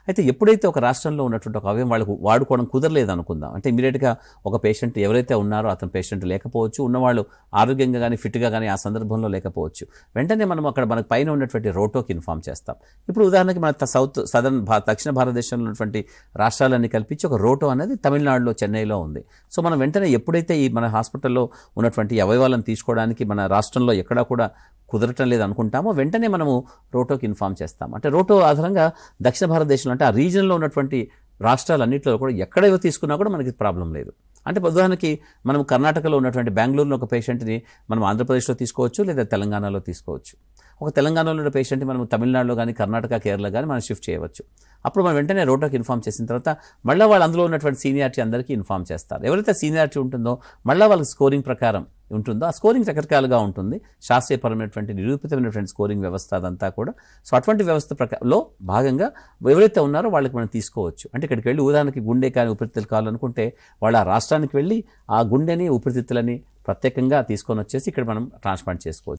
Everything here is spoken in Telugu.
అయితే ఎప్పుడైతే ఒక రాష్ట్రంలో ఉన్నటువంటి ఒక అవయవం వాళ్ళకు వాడుకోవడం కుదరలేదు అనుకుందాం, అంటే ఇమీడియట్గా ఒక పేషెంట్ ఎవరైతే ఉన్నారో అతను పేషెంట్ లేకపోవచ్చు, ఉన్నవాళ్ళు ఆరోగ్యంగా కానీ ఫిట్గా కానీ ఆ సందర్భంలో లేకపోవచ్చు. వెంటనే మనం అక్కడ మనకు పైన ఉన్నటువంటి రోటోకి ఇన్ఫామ్ చేస్తాం. ఇప్పుడు ఉదాహరణకి మన దక్షిణ భారతదేశంలో ఉన్నటువంటి రాష్ట్రాలన్నీ కల్పించి ఒక రోటో అనేది తమిళనాడులో చెన్నైలో ఉంది. సో మనం వెంటనే ఎప్పుడైతే ఈ మన హాస్పిటల్లో ఉన్నటువంటి అవయవాలను తీసుకోవడానికి మన రాష్ట్రంలో ఎక్కడా కూడా కుదరటం లేదు అనుకుంటామో వెంటనే మనము రోటోకి ఇన్ఫామ్ చేస్తాం. అంటే రోటో ఆధారంగా దక్షిణ భారతదేశంలో అంటే ఆ రీజన్లో ఉన్నటువంటి రాష్ట్రాలన్నింటిలో కూడా ఎక్కడేవో తీసుకున్నా కూడా మనకి ప్రాబ్లం లేదు. అంటే ఉదాహరణకి మనం కర్ణాటకలో ఉన్నటువంటి బెంగళూరులో ఒక పేషెంట్ని మనం ఆంధ్రప్రదేశ్లో తీసుకోవచ్చు, లేదా తెలంగాణలో తీసుకోవచ్చు. ఒక తెలంగాణలో ఉన్న పేషెంట్ని మనం తమిళనాడులో కానీ కర్ణాటక, కేరళ కానీ మనం షిఫ్ట్ చేయవచ్చు. అప్పుడు మనం వెంటనే రోటోకి ఇన్ఫామ్ చేసిన తర్వాత మళ్ళీ వాళ్ళు అందులో ఉన్నటువంటి సీనియారిటీ అందరికీ ఇన్ఫామ్ చేస్తారు. ఎవరైతే సీనియారిటీ ఉంటుందో మళ్ళీ వాళ్ళకి స్కోరింగ్ ప్రకారం ఉంటుందో ఆ స్కోరింగ్ రకరకాలుగా ఉంటుంది. శాస్త్రీయపరమైనటువంటి నిరూపితమైనటువంటి స్కోరింగ్ వ్యవస్థ అదంతా కూడా. సో అటువంటి వ్యవస్థలో భాగంగా ఎవరైతే ఉన్నారో వాళ్ళకి మనం తీసుకోవచ్చు. అంటే ఇక్కడికి వెళ్ళి ఉదాహరణకి గుండె కానీ ఊపిరితిత్తులు కావాలనుకుంటే వాళ్ళు ఆ రాష్ట్రానికి వెళ్ళి ఆ గుండెని ఊపిరితిత్తులని ప్రత్యేకంగా తీసుకొని వచ్చేసి ఇక్కడ మనం ట్రాన్స్ప్లాంట్ చేసుకోవచ్చు.